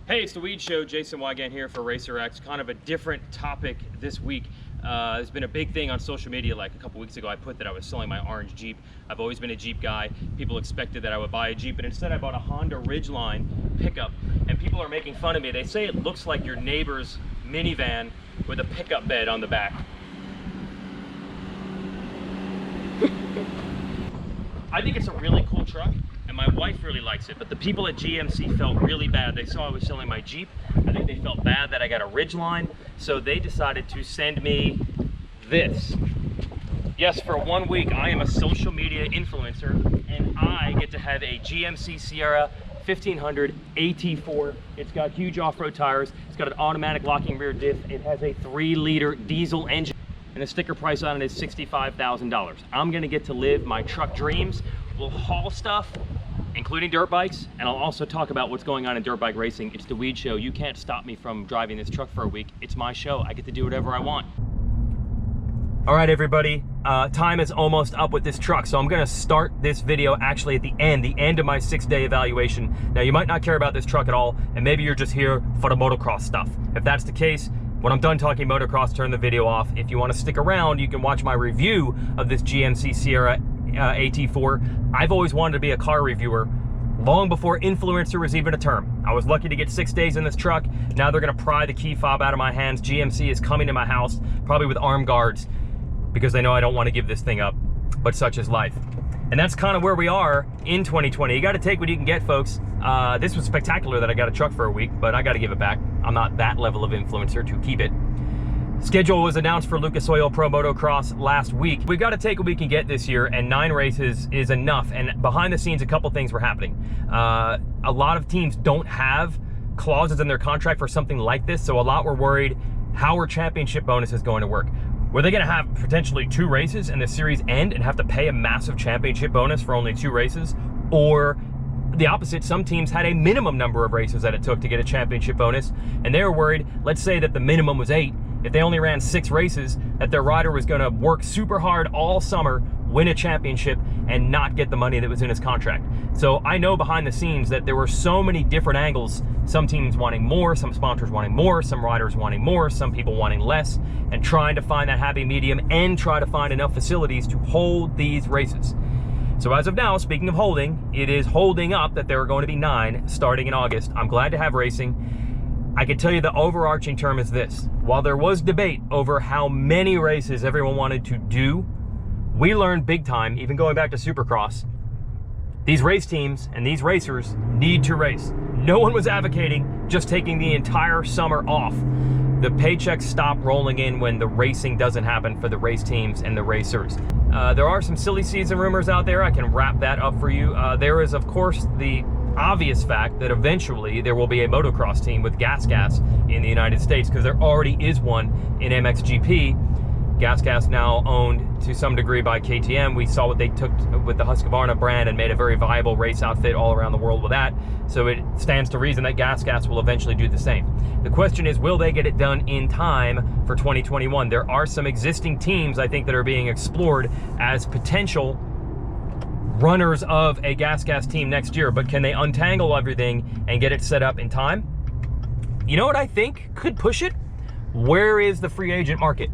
Hey, it's the Weege Show. Jason Weigandt here for Racer X. Kind of a different topic this week. There's been a big thing on social media. Like a couple weeks ago, I put that I was selling my orange Jeep. I've always been a Jeep guy. People expected that I would buy a Jeep, but instead I bought a Honda Ridgeline pickup. And people are making fun of me. They say it looks like your neighbor's minivan with a pickup bed on the back. I think it's a really cool truck, and my wife really likes it, but the people at GMC felt really bad. They saw I was selling my Jeep. I think they felt bad that I got a Ridgeline, so they decided to send me this. Yes, for 1 week, I am a social media influencer, and I get to have a GMC Sierra 1500 AT4. It's got huge off-road tires. It's got an automatic locking rear diff. It has a 3-liter diesel engine, and the sticker price on it is $65,000. I'm gonna get to live my truck dreams. We'll haul stuff, including dirt bikes, and I'll also talk about what's going on in dirt bike racing. It's the Weege Show. You can't stop me from driving this truck for a week. It's my show. I get to do whatever I want. All right, everybody, time is almost up with this truck, so I'm gonna start this video actually at the end of my 6-day evaluation. Now, you might not care about this truck at all, and maybe you're just here for the motocross stuff. If that's the case, when I'm done talking motocross, turn the video off. If you want to stick around, you can watch my review of this GMC Sierra AT4. I've always wanted to be a car reviewer long before influencer was even a term. I was lucky to get 6 days in this truck. Now they're gonna pry the key fob out of my hands. GMC is coming to my house, probably with armed guards, because they know I don't want to give this thing up, but such is life. And that's kind of where we are in 2020. You got to take what you can get, folks. This was spectacular that I got a truck for a week, but I got to give it back. I'm not that level of influencer to keep it. Schedule was announced for Lucas Oil Pro Motocross last week. We got to take what we can get this year, and 9 races is enough. And behind the scenes, a couple things were happening. A lot of teams don't have clauses in their contract for something like this, so a lot were worried, how are championship bonuses going to work? Were they going to have potentially 2 races and the series end and have to pay a massive championship bonus for only 2 races? Or the opposite, some teams had a minimum number of races that it took to get a championship bonus, and they were worried, let's say that the minimum was 8, if they only ran 6 races, that their rider was going to work super hard all summer, win a championship, and not get the money that was in his contract. So I know behind the scenes that there were so many different angles, some teams wanting more, some sponsors wanting more, some riders wanting more, some people wanting less, and trying to find that happy medium and try to find enough facilities to hold these races. So as of now, speaking of holding, it is holding up that there are going to be 9 starting in August. I'm glad to have racing. I can tell you the overarching term is this. While there was debate over how many races everyone wanted to do, we learned big time, even going back to Supercross, these race teams and these racers need to race. No one was advocating just taking the entire summer off. The paychecks stop rolling in when the racing doesn't happen for the race teams and the racers. There are some silly season rumors out there. I can wrap that up for you. There is, of course, the obvious fact that eventually there will be a motocross team with Gas in the United States, because there already is one in MXGP. Gas now owned to some degree by KTM. We saw what they took with the Husqvarna brand and made a very viable race outfit all around the world with that. So it stands to reason that Gas will eventually do the same. The question is, will they get it done in time for 2021? There are some existing teams, I think, that are being explored as potential runners of a Gas team next year, but can they untangle everything and get it set up in time? You know what I think could push it? Where is the free agent market?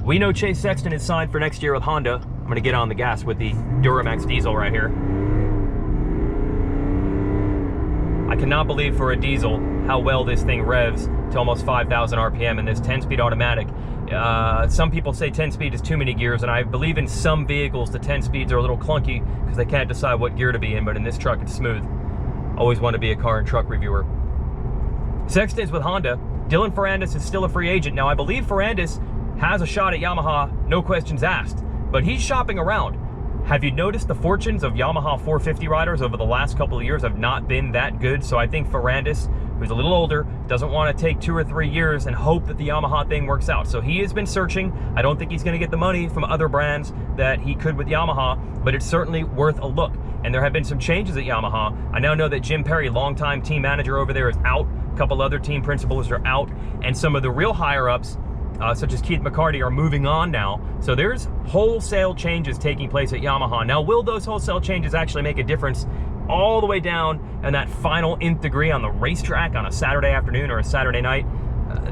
We know Chase Sexton is signed for next year with Honda. I'm gonna get on the gas with the Duramax Diesel right here. I cannot believe for a diesel how well this thing revs to almost 5,000 RPM in this 10-speed automatic. Some people say 10-speed is too many gears, and I believe in some vehicles the 10 speeds are a little clunky because they can't decide what gear to be in, but in this truck it's smooth. Always want to be a car and truck reviewer. Sexton's with Honda. Dylan Ferrandis is still a free agent. Now, I believe Ferrandis has a shot at Yamaha, no questions asked, but he's shopping around. Have you noticed the fortunes of Yamaha 450 riders over the last couple of years have not been that good? So I think Ferrandis, who's a little older, doesn't want to take 2 or 3 years and hope that the Yamaha thing works out. So he has been searching. I don't think he's going to get the money from other brands that he could with Yamaha, but it's certainly worth a look. And there have been some changes at Yamaha. I now know that Jim Perry, longtime team manager over there, is out. A couple other team principals are out. And some of the real higher-ups, such as Keith McCarty, are moving on now. So there's wholesale changes taking place at Yamaha. Now, will those wholesale changes actually make a difference all the way down and that final nth degree on the racetrack on a Saturday afternoon or a Saturday night,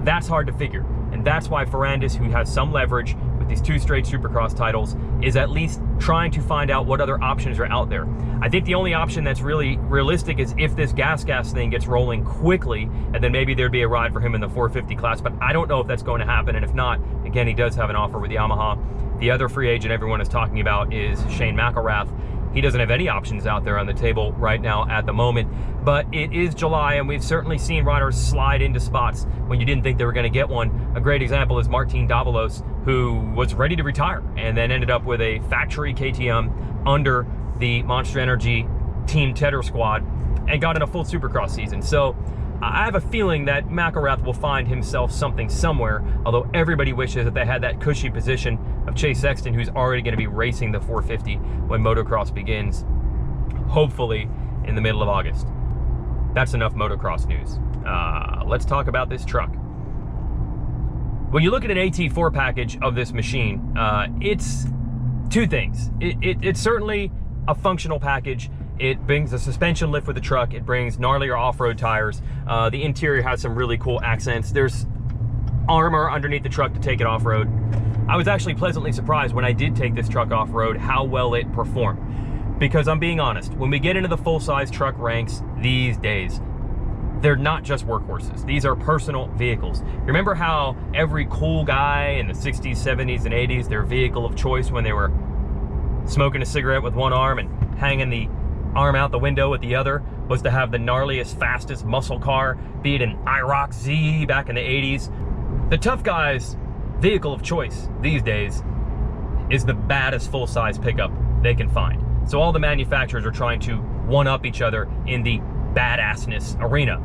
that's hard to figure. And that's why Ferrandis, who has some leverage with these 2 straight Supercross titles, is at least trying to find out what other options are out there. I think the only option that's really realistic is if this gas thing gets rolling quickly, and then maybe there'd be a ride for him in the 450 class, but I don't know if that's going to happen. And if not, again, he does have an offer with Yamaha. The other free agent everyone is talking about is Shane Mcilrath. He doesn't have any options out there on the table right now at the moment, but it is July and we've certainly seen riders slide into spots when you didn't think they were going to get one. A great example is Martin Davalos, who was ready to retire and then ended up with a factory KTM under the Monster Energy Team Tedder squad and got in a full Supercross season. So I have a feeling that Mcilrath will find himself something somewhere, although everybody wishes that they had that cushy position of Chase Sexton, who's already going to be racing the 450 when Motocross begins, hopefully in the middle of August. That's enough Motocross news. Let's talk about this truck. When you look at an AT4 package of this machine, it's 2 things. It's certainly a functional package. It brings a suspension lift with the truck. It brings gnarlier off-road tires. The interior has some really cool accents. There's armor underneath the truck to take it off-road. I was actually pleasantly surprised when I did take this truck off-road how well it performed. Because I'm being honest, when we get into the full-size truck ranks these days, they're not just workhorses. These are personal vehicles. Remember how every cool guy in the 60s, 70s, and 80s, their vehicle of choice when they were smoking a cigarette with one arm and hanging the arm out the window with the other was to have the gnarliest, fastest muscle car, be it an IROC Z back in the 80s. The tough guy's vehicle of choice these days is the baddest full-size pickup they can find. So all the manufacturers are trying to one-up each other in the badassness arena.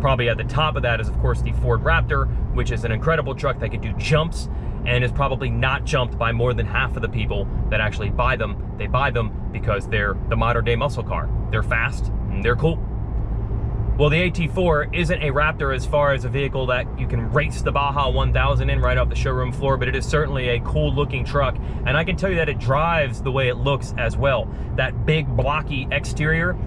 Probably at the top of that is, of course, the Ford Raptor, which is an incredible truck that can do jumps and is probably not jumped by more than half of the people that actually buy them. They buy them because they're the modern day muscle car. They're fast and they're cool. Well, the AT4 isn't a Raptor as far as a vehicle that you can race the Baja 1000 in right off the showroom floor, but it is certainly a cool looking truck. And I can tell you that it drives the way it looks as well. That big blocky exterior,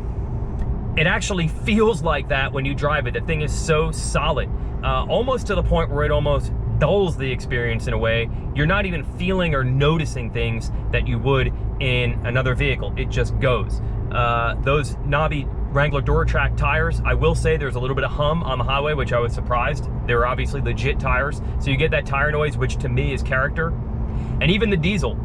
it actually feels like that when you drive it. The thing is so solid, almost to the point where it almost dulls the experience in a way. You're not even feeling or noticing things that you would in another vehicle. It just goes. Those knobby Wrangler Duratrack tires, I will say there's a little bit of hum on the highway, which I was surprised. They're obviously legit tires, so you get that tire noise, which to me is character. And even the diesel.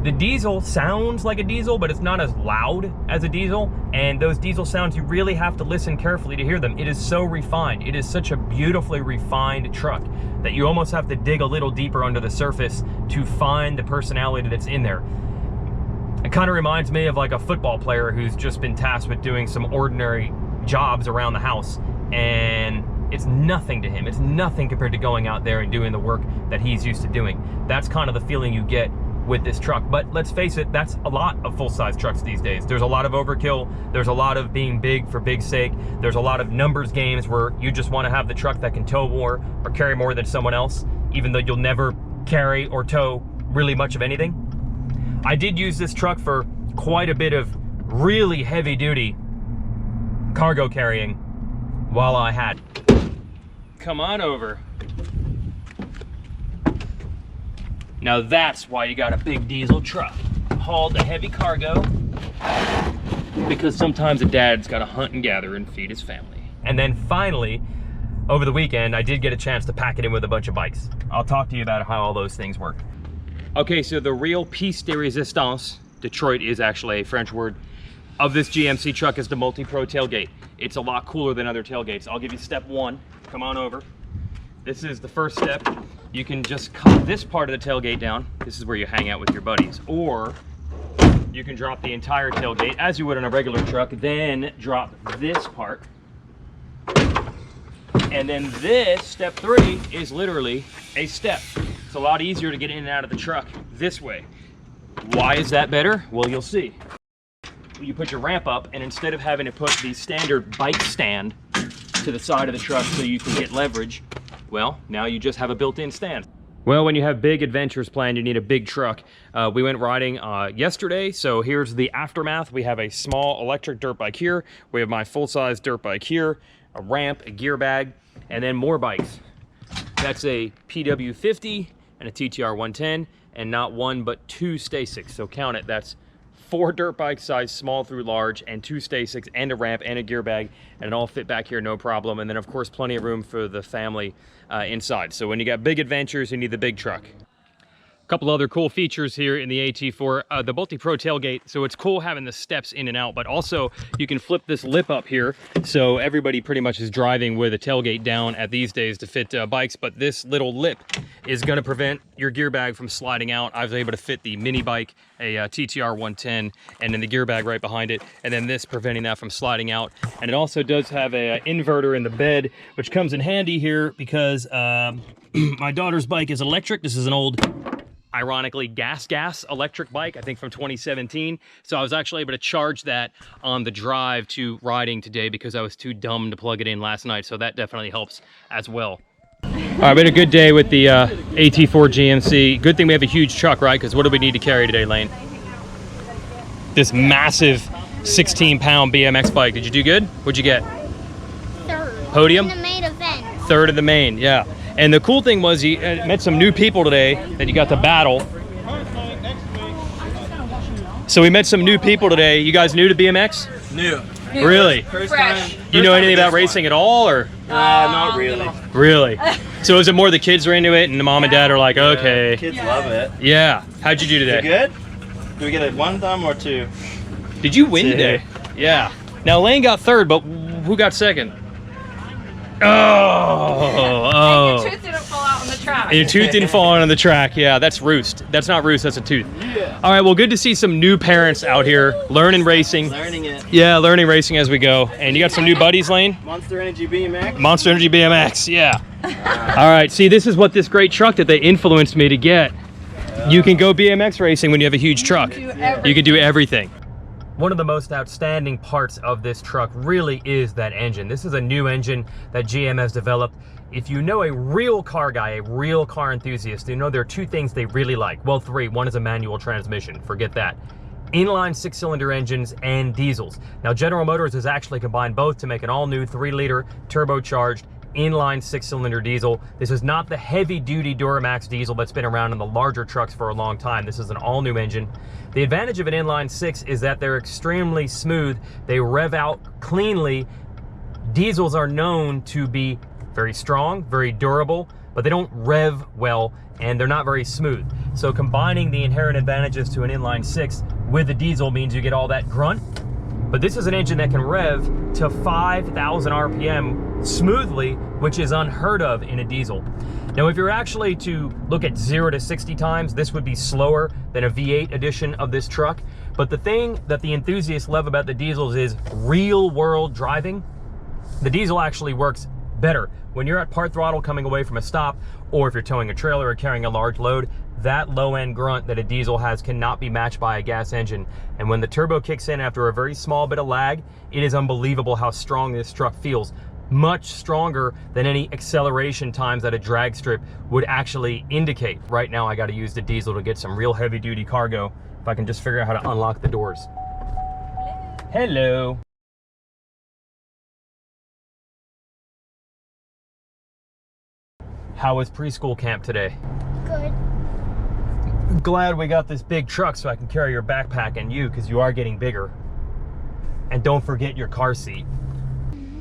The diesel sounds like a diesel, but it's not as loud as a diesel. And those diesel sounds, you really have to listen carefully to hear them. It is so refined. It is such a beautifully refined truck that you almost have to dig a little deeper under the surface to find the personality that's in there. It kind of reminds me of like a football player who's just been tasked with doing some ordinary jobs around the house, and it's nothing to him. It's nothing compared to going out there and doing the work that he's used to doing. That's kind of the feeling you get with this truck. But let's face it, that's a lot of full-size trucks these days. There's a lot of overkill. There's a lot of being big for big's sake. There's a lot of numbers games where you just want to have the truck that can tow more or carry more than someone else, even though you'll never carry or tow really much of anything. I did use this truck for quite a bit of really heavy-duty cargo carrying while I had. Come on over. Now that's why you got a big diesel truck. Haul the heavy cargo, because sometimes a dad's got to hunt and gather and feed his family. And then finally, over the weekend, I did get a chance to pack it in with a bunch of bikes. I'll talk to you about how all those things work. Okay, so the real piece de resistance, Detroit is actually a French word, of this GMC truck is the multi-pro tailgate. It's a lot cooler than other tailgates. I'll give you step one. Come on over. This is the first step. You can just cut this part of the tailgate down. This is where you hang out with your buddies. Or you can drop the entire tailgate as you would on a regular truck, then drop this part. And then this, step three, is literally a step. It's a lot easier to get in and out of the truck this way. Why is that better? Well, you'll see. You put your ramp up, and instead of having to put the standard bike stand to the side of the truck so you can get leverage, well, now you just have a built-in stand. Well, when you have big adventures planned, you need a big truck. We went riding yesterday, so here's the aftermath. We have a small electric dirt bike here. We have my full-size dirt bike here, a ramp, a gear bag, and then more bikes. That's a PW50 and a TTR 110, and not one but two Stasics. So count it. That's 4 dirt bike size, small through large, and 2 Stasics, and a ramp, and a gear bag, and it all fit back here, no problem. And then, of course, plenty of room for the family inside. So when you got big adventures, you need the big truck. A couple other cool features here in the AT4, the multi-pro tailgate. So it's cool having the steps in and out, but also you can flip this lip up here. So everybody pretty much is driving with a tailgate down at these days to fit bikes, but this little lip is gonna prevent your gear bag from sliding out. I was able to fit the mini bike, a TTR 110, and then the gear bag right behind it, and then this preventing that from sliding out. And it also does have a inverter in the bed, which comes in handy here because my daughter's bike is electric. This is an old, ironically, gas electric bike, I think from 2017. So I was actually able to charge that on the drive to riding today because I was too dumb to plug it in last night. So that definitely helps as well. All right, been a good day with the AT4 GMC. Good thing we have a huge truck, right? Because what do we need to carry today, Lane? This massive 16-pound BMX bike. Did you do good? What'd you get? Third. Podium? In the main event. Third of the main, yeah. And the cool thing was you met some new people today that you got to battle. So we met some new people today. You guys new to BMX? New. Really? First time. You know anything about racing at all, or? Not really. Really? So is it more the kids are into it and the mom and dad are like, okay. Kids love it. Yeah. How'd you do today? You good? Do we get a 1 thumb or 2? Did you win today? Yeah. Now Lane got third, but who got second? Oh. Your tooth didn't fall out on the track. Your tooth didn't fall out on the track. Yeah, that's roost. That's not roost, that's a tooth. Yeah. All right, well, good to see some new parents out here learning racing. Learning it. Yeah, learning racing as we go. And you got some new buddies, Lane? Monster Energy BMX. Monster Energy BMX, yeah. All right, see, this is what this great truck that they influenced me to get. You can go BMX racing when you have a huge truck. You can do everything. One of the most outstanding parts of this truck really is that engine. This is a new engine that GM has developed. If you know a real car guy, a real car enthusiast, you know there are 2 things they really like. Well, 3. One is a manual transmission. Forget that. Inline 6-cylinder engines and diesels. Now, General Motors has actually combined both to make an all-new 3-liter turbocharged inline 6-cylinder diesel. This is not the heavy-duty Duramax diesel that's been around in the larger trucks for a long time. This is an all-new engine. The advantage of an inline 6 is that they're extremely smooth. They rev out cleanly. Diesels are known to be very strong, very durable, but they don't rev well, and they're not very smooth. So combining the inherent advantages to an inline 6 with the diesel means you get all that grunt. But this is an engine that can rev to 5,000 RPM smoothly, which is unheard of in a diesel. Now, if you're actually to look at 0 to 60 times, this would be slower than a V8 edition of this truck. But the thing that the enthusiasts love about the diesels is real world driving. The diesel actually works better. When you're at part throttle coming away from a stop, or if you're towing a trailer or carrying a large load, that low-end grunt that a diesel has cannot be matched by a gas engine. And when the turbo kicks in after a very small bit of lag, it is unbelievable how strong this truck feels. Much stronger than any acceleration times that a drag strip would actually indicate. Right now, I got to use the diesel to get some real heavy-duty cargo. If I can just figure out how to unlock the doors. Hello. How was preschool camp today? Good. Glad we got this big truck so I can carry your backpack and you, because you are getting bigger. And don't forget your car seat.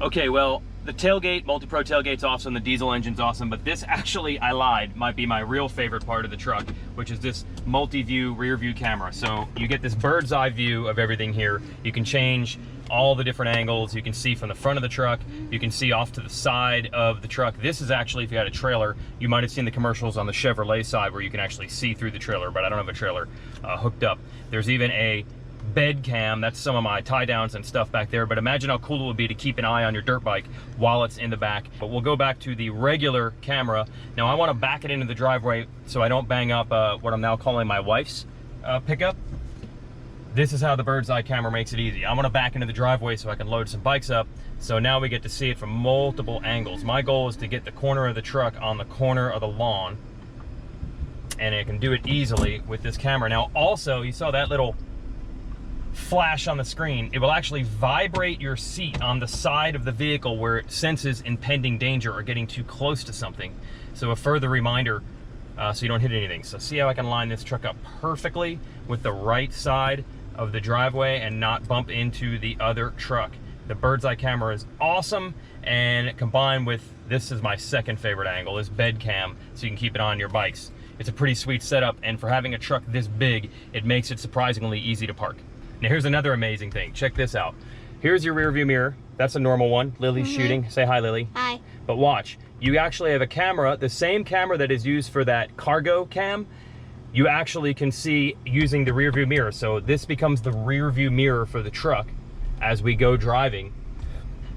Okay, well, the tailgate, multi-pro tailgate's awesome, the diesel engine's awesome, but this actually, I lied, might be my real favorite part of the truck, which is this multi-view rear view camera. So you get this bird's eye view of everything here. You can change all the different angles. You can see from the front of the truck. You can see off to the side of the truck. This is actually, if you had a trailer, you might have seen the commercials on the Chevrolet side where you can actually see through the trailer, but I don't have a trailer hooked up. There's even a bed cam. That's some of my tie downs and stuff back there, but imagine how cool it would be to keep an eye on your dirt bike while it's in the back. But we'll go back to the regular camera. Now I want to back it into the driveway so I don't bang up what I'm now calling my wife's pickup. This is how the bird's eye camera makes it easy. I want to back into the driveway so I can load some bikes up. So now we get to see it from multiple angles. My goal is to get the corner of the truck on the corner of the lawn. and I can do it easily with this camera. Now also, you saw that little flash on the screen. It will actually vibrate your seat on the side of the vehicle where it senses impending danger or getting too close to something. So a further reminder so you don't hit anything. So see how I can line this truck up perfectly with the right side of the driveway and not bump into the other truck. The bird's eye camera is awesome, and combined with, this is my second favorite angle, is bed cam, so you can keep it on your bikes. It's a pretty sweet setup, and for having a truck this big, it makes it surprisingly easy to park. Now here's another amazing thing. Check this out. Here's your rear view mirror. That's a normal one. Lily's shooting. Say hi, Lily. Hi. But watch, you actually have a camera, the same camera that is used for that cargo cam, you actually can see using the rear view mirror. So this becomes the rear view mirror for the truck as we go driving.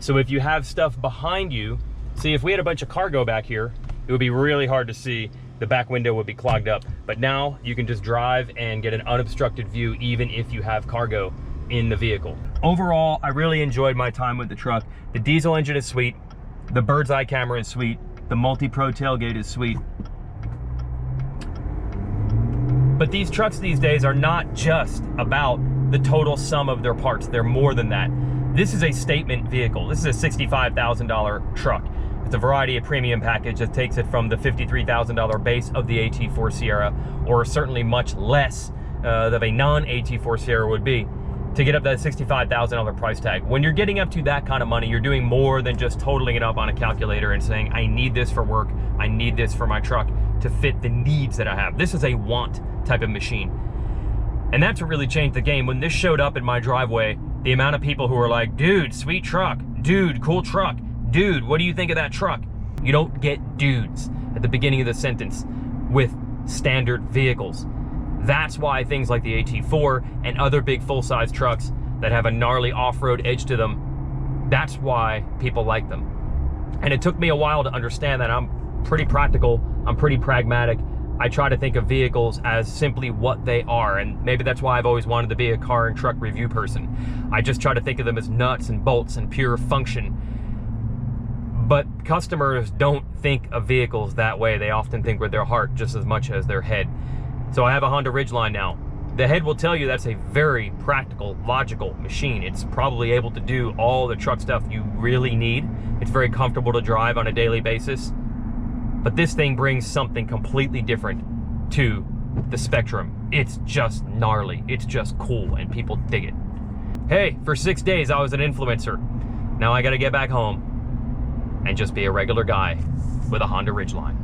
So if you have stuff behind you, see, if we had a bunch of cargo back here, it would be really hard to see. The back window would be clogged up. But now you can just drive and get an unobstructed view even if you have cargo in the vehicle. Overall, I really enjoyed my time with the truck. The diesel engine is sweet. The bird's eye camera is sweet. The multi-pro tailgate is sweet. But these trucks these days are not just about the total sum of their parts. They're more than that. This is a statement vehicle. This is a $65,000 truck. It's a variety of premium package that takes it from the $53,000 base of the AT4 Sierra, or certainly much less of a non-AT4 Sierra would be, to get up that $65,000 price tag. When you're getting up to that kind of money, you're doing more than just totaling it up on a calculator and saying, I need this for work, I need this for my truck to fit the needs that I have. This is a want type of machine. And that's what really changed the game. When this showed up in my driveway, the amount of people who were like, dude, sweet truck, dude, cool truck, dude, what do you think of that truck? You don't get dudes at the beginning of the sentence with standard vehicles. That's why things like the AT4 and other big full-size trucks that have a gnarly off-road edge to them, that's why people like them. And it took me a while to understand that. I'm pretty practical, I'm pretty pragmatic. I try to think of vehicles as simply what they are, and maybe that's why I've always wanted to be a car and truck review person. I just try to think of them as nuts and bolts and pure function. But customers don't think of vehicles that way. They often think with their heart just as much as their head. So I have a Honda Ridgeline now. The head will tell you that's a very practical, logical machine. It's probably able to do all the truck stuff you really need. It's very comfortable to drive on a daily basis. But this thing brings something completely different to the spectrum. It's just gnarly. It's just cool, and people dig it. Hey, for 6 days I was an influencer. Now I gotta get back home and just be a regular guy with a Honda Ridgeline.